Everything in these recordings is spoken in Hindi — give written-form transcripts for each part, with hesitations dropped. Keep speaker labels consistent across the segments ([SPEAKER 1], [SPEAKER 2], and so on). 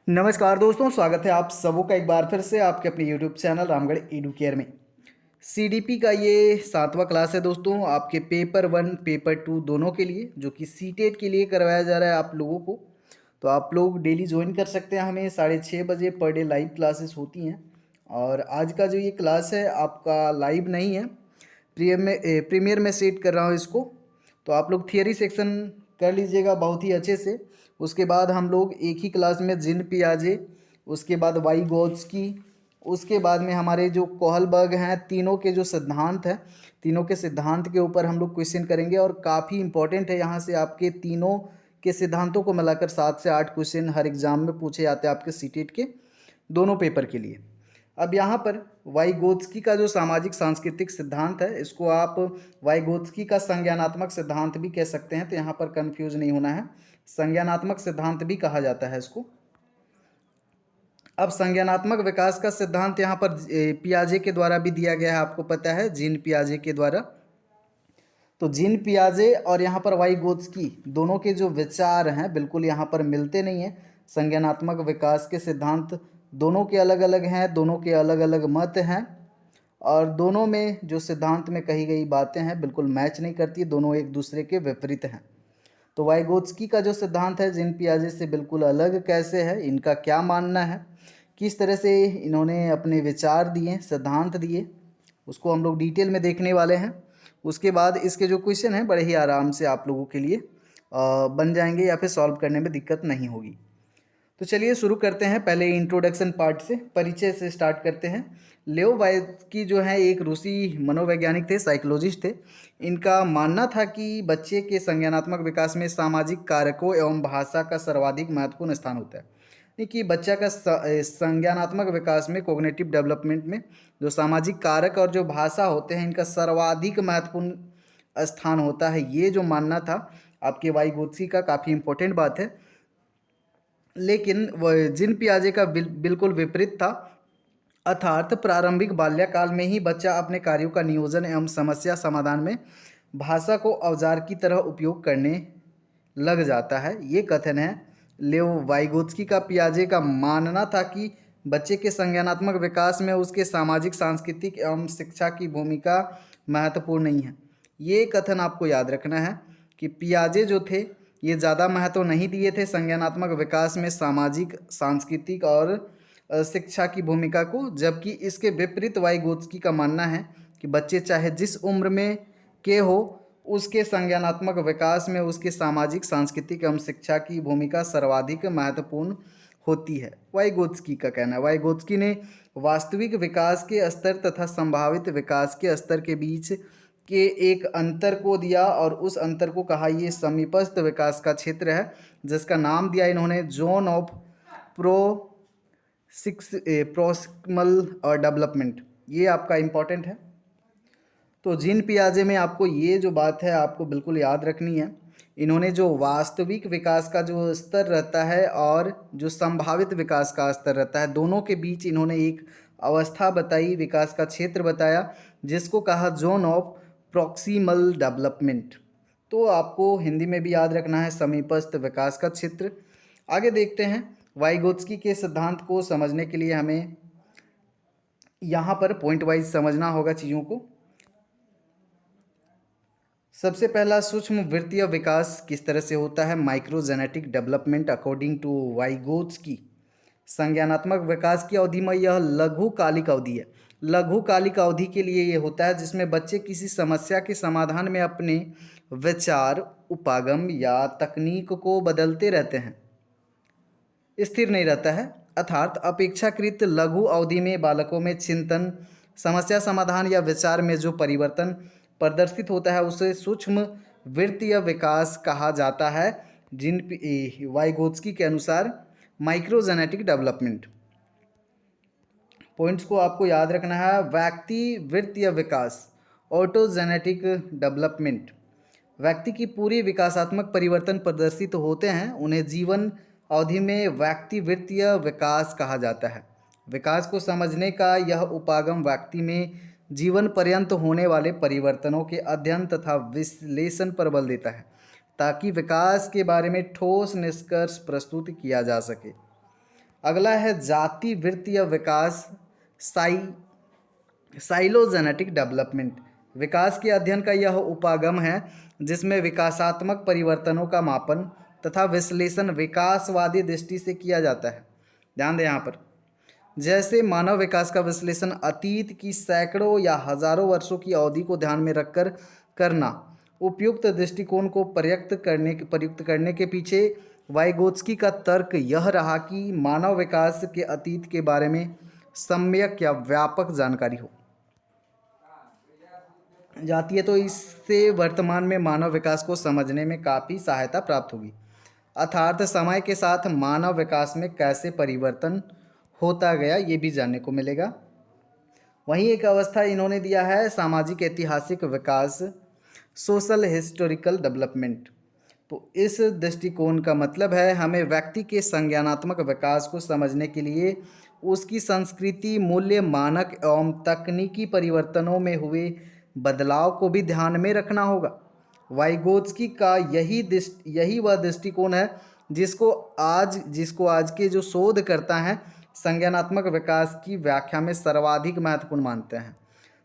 [SPEAKER 1] नमस्कार दोस्तों, स्वागत है आप सबों का एक बार फिर से आपके अपने YouTube channel Ramgarh edu care में। सीडीपी का ये 7वां क्लास है दोस्तों, आपके पेपर 1 पेपर 2 दोनों के लिए, जो कि सीटेट के लिए करवाया जा रहा है आप लोगों को। तो आप लोग डेली ज्वाइन कर सकते हैं, हमें 6:30 बजे पर डे लाइव क्लासेस होती हैं। और आज का जो ये क्लास है आपका लाइव नहीं है, प्रीमियर में सेट कर रहा हूँ इसको। तो आप लोग थियरी सेक्शन कर लीजिएगा बहुत ही अच्छे से। उसके बाद हम लोग एक ही क्लास में जीन पियाजे, उसके बाद वाइगोत्स्की, उसके बाद में हमारे जो कोहलबर्ग हैं, तीनों के जो सिद्धांत हैं, तीनों के सिद्धांत के ऊपर हम लोग क्वेश्चन करेंगे। और काफ़ी इंपॉर्टेंट है, यहाँ से आपके तीनों के सिद्धांतों को मिलाकर 7 से 8 क्वेश्चन हर एग्जाम में पूछे जाते हैं आपके सीटेट के दोनों पेपर के लिए। अब यहाँ पर वाइगोत्स्की का जो सामाजिक सांस्कृतिक सिद्धांत है, इसको आप वाइगोत्स्की का संज्ञानात्मक सिद्धांत भी कह सकते हैं, तो यहाँ पर कंफ्यूज नहीं होना है, संज्ञानात्मक सिद्धांत भी कहा जाता है इसको। अब संज्ञानात्मक विकास का सिद्धांत यहाँ पर पियाजे के द्वारा भी दिया गया है, आपको पता है, जीन पियाजे के द्वारा। तो जीन पियाजे और यहाँ पर वाइगोत्स्की दोनों के जो विचार हैं बिल्कुल यहाँ पर मिलते नहीं हैं। संज्ञानात्मक विकास के सिद्धांत दोनों के अलग अलग हैं, दोनों के अलग अलग मत हैं, और दोनों में जो सिद्धांत में कही गई बातें हैं बिल्कुल मैच नहीं करती, दोनों एक दूसरे के विपरीत हैं। तो वाइगोत्स्की का जो सिद्धांत है जीन पियाजे से बिल्कुल अलग कैसे है, इनका क्या मानना है, किस तरह से इन्होंने अपने विचार दिए, सिद्धांत दिए, उसको हम लोग डिटेल में देखने वाले हैं। उसके बाद इसके जो क्वेश्चन हैं बड़े ही आराम से आप लोगों के लिए बन जाएंगे, या फिर सॉल्व करने में दिक्कत नहीं होगी। तो चलिए शुरू करते हैं, पहले इंट्रोडक्शन पार्ट से, परिचय से स्टार्ट करते हैं। लेओ वाइगोत्स्की जो है एक रूसी मनोवैज्ञानिक थे, साइकोलॉजिस्ट थे। इनका मानना था कि बच्चे के संज्ञानात्मक विकास में सामाजिक कारकों एवं भाषा का सर्वाधिक महत्वपूर्ण स्थान होता है। यानी कि बच्चा का संज्ञानात्मक विकास में, कोग्निटिव डेवलपमेंट में जो सामाजिक कारक और जो भाषा होते हैं, इनका सर्वाधिक महत्वपूर्ण स्थान होता है। ये जो मानना था आपके वाइगोत्स्की का, काफ़ी इंपॉर्टेंट बात है। लेकिन वह जीन पियाजे का बिल्कुल विपरीत था, अर्थात प्रारंभिक बाल्यकाल में ही बच्चा अपने कार्यों का नियोजन एवं समस्या समाधान में भाषा को औजार की तरह उपयोग करने लग जाता है, ये कथन है लेओ वाइगोत्स्की का। पियाजे का मानना था कि बच्चे के संज्ञानात्मक विकास में उसके सामाजिक, सांस्कृतिक एवं शिक्षा की भूमिका महत्वपूर्ण नहीं है। ये कथन आपको याद रखना है कि पियाजे जो थे ये ज़्यादा महत्व नहीं दिए थे संज्ञानात्मक विकास में सामाजिक, सांस्कृतिक और शिक्षा की भूमिका को, जबकि इसके विपरीत वाइगोत्स्की का मानना है कि बच्चे चाहे जिस उम्र में के हो, उसके संज्ञानात्मक विकास में उसके सामाजिक, सांस्कृतिक एवं शिक्षा की भूमिका सर्वाधिक महत्वपूर्ण होती है, वाइगोत्स्की का कहना है। वाइगोत्स्की ने वास्तविक विकास के स्तर तथा संभावित विकास के स्तर के बीच के एक अंतर को दिया, और उस अंतर को कहा ये समीपस्थ विकास का क्षेत्र है, जिसका नाम दिया इन्होंने जोन ऑफ प्रोक्सिमल डेवलपमेंट। ये आपका इम्पॉर्टेंट है। तो जीन पियाजे में आपको ये जो बात है आपको बिल्कुल याद रखनी है। इन्होंने जो वास्तविक विकास का जो स्तर रहता है और जो संभावित विकास का स्तर रहता है, दोनों के बीच इन्होंने एक अवस्था बताई, विकास का क्षेत्र बताया, जिसको कहा जोन ऑफ प्रॉक्सिमल डेवलपमेंट। तो आपको हिंदी में भी याद रखना है, समीपस्थ विकास का क्षेत्र। आगे देखते हैं, वाइगोत्स्की के सिद्धांत को समझने के लिए हमें यहाँ पर पॉइंट वाइज समझना होगा चीज़ों को। सबसे पहला, सूक्ष्म वृत्तीय विकास किस तरह से होता है, माइक्रोजेनेटिक डेवलपमेंट अकॉर्डिंग टू वाइगोत्स्की। संज्ञानात्मक विकास की अवधि में यह लघुकालिक अवधि है। लघुकालिक अवधि के लिए ये होता है जिसमें बच्चे किसी समस्या के समाधान में अपने विचार, उपागम या तकनीक को बदलते रहते हैं, स्थिर नहीं रहता है। अर्थात अपेक्षाकृत लघु अवधि में बालकों में चिंतन, समस्या समाधान या विचार में जो परिवर्तन प्रदर्शित होता है उसे सूक्ष्म वृत्तीय विकास कहा जाता है। जिन वाइगोत्स्की के अनुसार माइक्रोजेनेटिक डेवलपमेंट। पॉइंट्स को आपको याद रखना है। व्यक्ति वृत्तीय विकास, ऑटोजेनेटिक डेवलपमेंट, व्यक्ति की पूरी विकासात्मक परिवर्तन प्रदर्शित होते हैं, उन्हें जीवन अवधि में व्यक्ति वृत्तीय विकास कहा जाता है। विकास को समझने का यह उपागम व्यक्ति में जीवन पर्यंत होने वाले परिवर्तनों के अध्ययन तथा विश्लेषण पर बल देता है, ताकि विकास के बारे में ठोस निष्कर्ष प्रस्तुत किया जा सके। अगला है जाति वृत्तीय विकास, साई साइलोजेनेटिक डेवलपमेंट। विकास के अध्ययन का यह उपागम है जिसमें विकासात्मक परिवर्तनों का मापन तथा विश्लेषण विकासवादी दृष्टि से किया जाता है। ध्यान दें यहाँ पर, जैसे मानव विकास का विश्लेषण अतीत की सैकड़ों या हजारों वर्षों की अवधि को ध्यान में रखकर करना। उपयुक्त दृष्टिकोण को प्रयुक्त करने के पीछे वाइगोत्स्की का तर्क यह रहा कि मानव विकास के अतीत के बारे में सम्यक या व्यापक जानकारी हो जाती है, तो इससे वर्तमान में मानव विकास को समझने में काफ़ी सहायता प्राप्त होगी। अर्थात समय के साथ मानव विकास में कैसे परिवर्तन होता गया ये भी जानने को मिलेगा। वहीं एक अवस्था इन्होंने दिया है सामाजिक ऐतिहासिक विकास, सोशल हिस्टोरिकल डेवलपमेंट। तो इस दृष्टिकोण का मतलब है हमें व्यक्ति के संज्ञानात्मक विकास को समझने के लिए उसकी संस्कृति, मूल्य, मानक एवं तकनीकी परिवर्तनों में हुए बदलाव को भी ध्यान में रखना होगा। वाइगोत्स्की का यही वह दृष्टिकोण है जिसको आज के जो शोधकर्ता हैं संज्ञानात्मक विकास की व्याख्या में सर्वाधिक महत्वपूर्ण मानते हैं।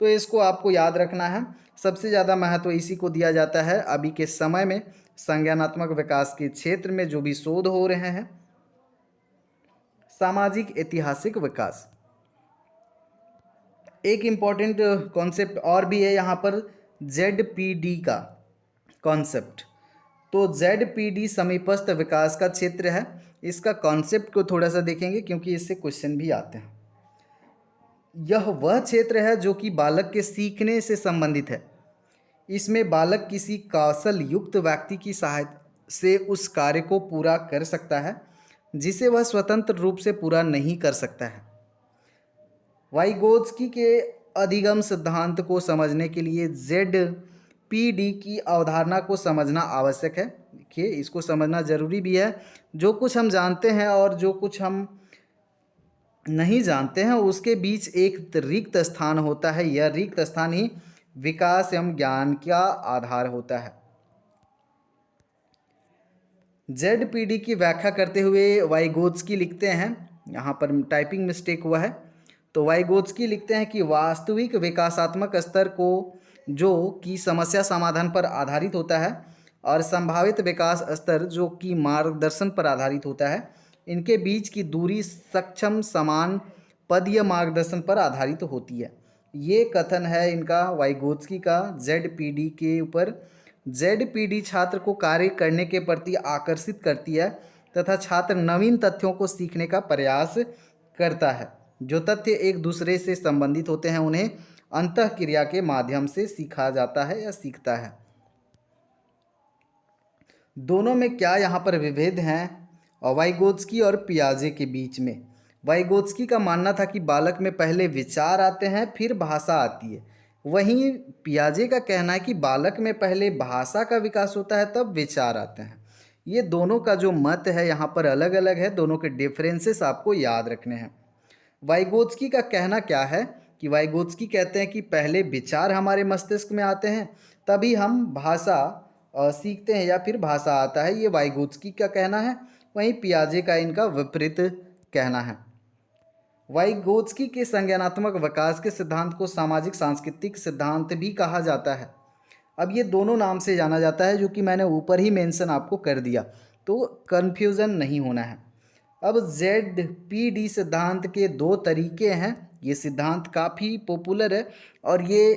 [SPEAKER 1] तो इसको आपको याद रखना है। सबसे ज़्यादा महत्व इसी को दिया जाता है अभी के समय में संज्ञानात्मक विकास के क्षेत्र में जो भी शोध हो रहे हैं। सामाजिक ऐतिहासिक विकास, एक इम्पॉर्टेंट कॉन्सेप्ट और भी है यहाँ पर, ZPD का कॉन्सेप्ट। तो ZPD समीपस्थ विकास का क्षेत्र है। इसका कॉन्सेप्ट को थोड़ा सा देखेंगे क्योंकि इससे क्वेश्चन भी आते हैं। यह वह क्षेत्र है जो कि बालक के सीखने से संबंधित है। इसमें बालक किसी कौशल युक्त व्यक्ति की सहायता से उस कार्य को पूरा कर सकता है जिसे वह स्वतंत्र रूप से पूरा नहीं कर सकता है। वाइगोत्स्की के अधिगम सिद्धांत को समझने के लिए ZPD की अवधारणा को समझना आवश्यक है। देखिए, इसको समझना जरूरी भी है। जो कुछ हम जानते हैं और जो कुछ हम नहीं जानते हैं उसके बीच एक रिक्त स्थान होता है। यह रिक्त स्थान ही विकास एवं ज्ञान का आधार होता है। ZPD की व्याख्या करते हुए वाइगोत्स्की लिखते हैं, यहाँ पर टाइपिंग मिस्टेक हुआ है। तो वाइगोत्स्की लिखते हैं कि वास्तविक विकासात्मक स्तर को जो कि समस्या समाधान पर आधारित होता है और संभावित विकास स्तर जो कि मार्गदर्शन पर आधारित होता है, इनके बीच की दूरी सक्षम समान पदीय मार्गदर्शन पर आधारित होती है। ये कथन है इनका वाइगोत्स्की का ZPD के ऊपर। ZPD छात्र को कार्य करने के प्रति आकर्षित करती है तथा छात्र नवीन तथ्यों को सीखने का प्रयास करता है। जो तथ्य एक दूसरे से संबंधित होते हैं उन्हें अंतःक्रिया के माध्यम से सीखा जाता है या सीखता है। दोनों में क्या यहाँ पर विभेद हैं और वाइगोत्स्की और पियाजे के बीच में? वाइगोत्स्की का मानना था कि बालक में पहले विचार आते हैं फिर भाषा आती है। वहीं पियाजे का कहना है कि बालक में पहले भाषा का विकास होता है तब विचार आते हैं। ये दोनों का जो मत है यहाँ पर अलग अलग है। दोनों के डिफरेंसेस आपको याद रखने हैं। वाइगोत्स्की का कहना क्या है कि वाइगोत्स्की कहते हैं कि पहले विचार हमारे मस्तिष्क में आते हैं तभी हम भाषा सीखते हैं या फिर भाषा आता है। ये वाइगोत्स्की का कहना है। वहीं पियाजे का इनका विपरीत कहना है। वाइगोत्स्की के संज्ञानात्मक विकास के सिद्धांत को सामाजिक सांस्कृतिक सिद्धांत भी कहा जाता है। अब ये दोनों नाम से जाना जाता है जो कि मैंने ऊपर ही मेंशन आपको कर दिया, तो कन्फ्यूज़न नहीं होना है। अब ZPD सिद्धांत के दो तरीके हैं। ये सिद्धांत काफ़ी पॉपुलर है और ये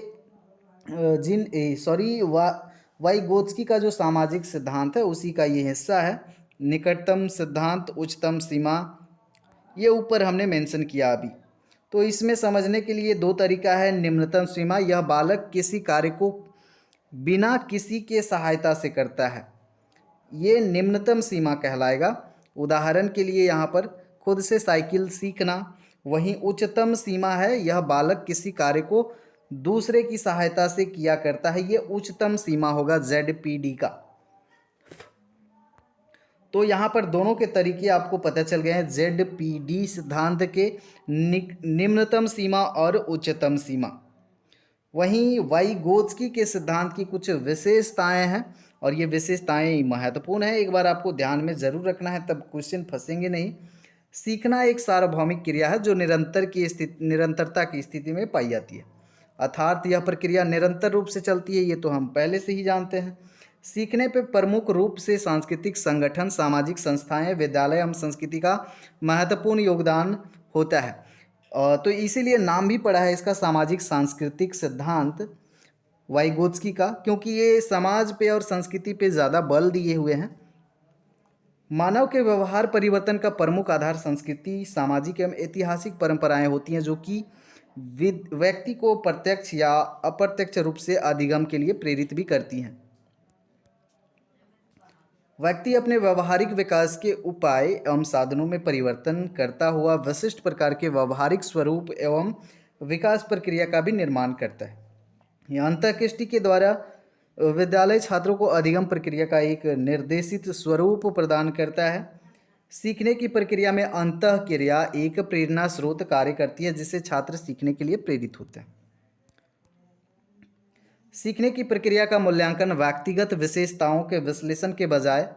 [SPEAKER 1] वाइगोत्स्की का जो सामाजिक सिद्धांत है उसी का ये हिस्सा है। निकटतम सिद्धांत, उच्चतम सीमा, ये ऊपर हमने मेंशन किया अभी। तो इसमें समझने के लिए दो तरीका है। निम्नतम सीमा, यह बालक किसी कार्य को बिना किसी के सहायता से करता है, ये निम्नतम सीमा कहलाएगा। उदाहरण के लिए यहाँ पर खुद से साइकिल सीखना। वहीं उच्चतम सीमा है, यह बालक किसी कार्य को दूसरे की सहायता से किया करता है, ये उच्चतम सीमा होगा ZPD का। तो यहाँ पर दोनों के तरीके आपको पता चल गए हैं। ZPD सिद्धांत के निम्नतम सीमा और उच्चतम सीमा। वहीं वाइगोत्स्की के सिद्धांत की कुछ विशेषताएं हैं और ये विशेषताएं महत्वपूर्ण है। एक बार आपको ध्यान में ज़रूर रखना है, तब क्वेश्चन फंसेंगे नहीं। सीखना एक सार्वभौमिक क्रिया है जो निरंतरता की स्थिति में पाई जाती है, अर्थात यह प्रक्रिया निरंतर रूप से चलती है, ये तो हम पहले से ही जानते हैं। सीखने पे प्रमुख रूप से सांस्कृतिक संगठन, सामाजिक संस्थाएं, विद्यालय एवं संस्कृति का महत्वपूर्ण योगदान होता है। तो इसीलिए नाम भी पड़ा है इसका सामाजिक सांस्कृतिक सिद्धांत वाइगोत्स्की का, क्योंकि ये समाज पे और संस्कृति पे ज़्यादा बल दिए हुए हैं। मानव के व्यवहार परिवर्तन का प्रमुख आधार संस्कृति, सामाजिक एवं ऐतिहासिक परंपराएं होती हैं, जो कि व्यक्ति को प्रत्यक्ष या अप्रत्यक्ष रूप से अधिगम के लिए प्रेरित भी करती हैं। व्यक्ति अपने व्यवहारिक विकास के उपाय एवं साधनों में परिवर्तन करता हुआ विशिष्ट प्रकार के व्यवहारिक स्वरूप एवं विकास प्रक्रिया का भी निर्माण करता है। यह अंतःकृष्टि के द्वारा विद्यालय छात्रों को अधिगम प्रक्रिया का एक निर्देशित स्वरूप प्रदान करता है। सीखने की प्रक्रिया में अंतःक्रिया एक प्रेरणा स्रोत कार्य करती है, जिससे छात्र सीखने के लिए प्रेरित होते हैं। सीखने की प्रक्रिया का मूल्यांकन व्यक्तिगत विशेषताओं के विश्लेषण के बजाय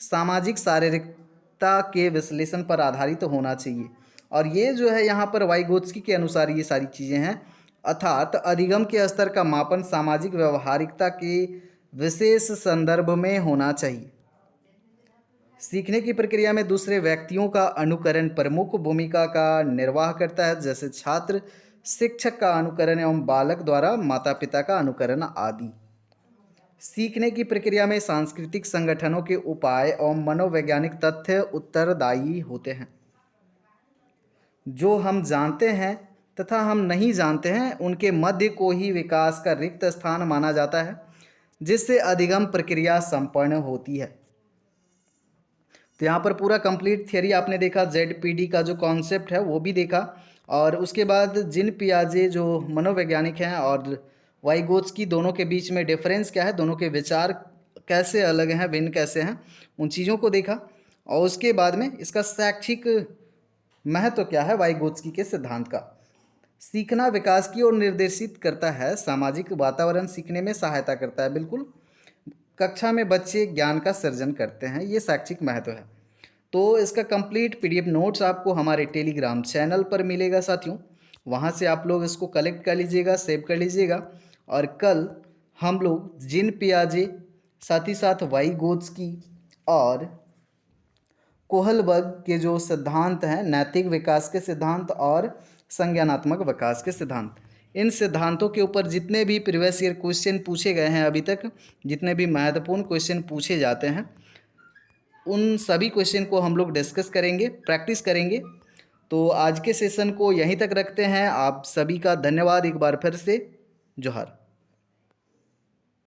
[SPEAKER 1] सामाजिक शारीरिकता के विश्लेषण पर आधारित होना चाहिए। और ये जो है यहाँ पर वाइगोत्स्की के अनुसार ये सारी चीज़ें हैं, अर्थात अधिगम के स्तर का मापन सामाजिक व्यवहारिकता के विशेष संदर्भ में होना चाहिए। सीखने की प्रक्रिया में दूसरे व्यक्तियों का अनुकरण प्रमुख भूमिका का निर्वाह करता है, जैसे छात्र शिक्षक का अनुकरण एवं बालक द्वारा माता पिता का अनुकरण आदि। सीखने की प्रक्रिया में सांस्कृतिक संगठनों के उपाय एवं मनोवैज्ञानिक तथ्य उत्तरदायी होते हैं। जो हम जानते हैं तथा हम नहीं जानते हैं, उनके मध्य को ही विकास का रिक्त स्थान माना जाता है, जिससे अधिगम प्रक्रिया संपन्न होती है। तो यहाँ पर पूरा कंप्लीट थियरी आपने देखा, ZPD का जो कॉन्सेप्ट है वो भी देखा, और उसके बाद जीन पियाजे जो मनोवैज्ञानिक हैं और वाइगोत्स्की, दोनों के बीच में डिफरेंस क्या है, दोनों के विचार कैसे अलग हैं, भिन्न कैसे हैं, उन चीज़ों को देखा। और उसके बाद में इसका शैक्षिक महत्व क्या है वाइगोत्स्की के सिद्धांत का। सीखना विकास की ओर निर्देशित करता है, सामाजिक वातावरण सीखने में सहायता करता है, बिल्कुल कक्षा में बच्चे ज्ञान का सृजन करते हैं, ये शैक्षिक महत्व है। तो इसका कंप्लीट PDF नोट्स आपको हमारे टेलीग्राम चैनल पर मिलेगा साथियों, वहाँ से आप लोग इसको कलेक्ट कर लीजिएगा, सेव कर लीजिएगा। और कल हम लोग जीन पियाजे, साथ ही साथ वाइगोत्स्की और कोहलबर्ग के जो सिद्धांत हैं, नैतिक विकास के सिद्धांत और संज्ञानात्मक विकास के सिद्धांत, इन सिद्धांतों के ऊपर जितने भी प्रीवियस ईयर क्वेश्चन पूछे गए हैं, अभी तक जितने भी महत्वपूर्ण क्वेश्चन पूछे जाते हैं, उन सभी क्वेश्चन को हम लोग डिस्कस करेंगे, प्रैक्टिस करेंगे। तो आज के सेशन को यहीं तक रखते हैं। आप सभी का धन्यवाद एक बार फिर से। जोहार।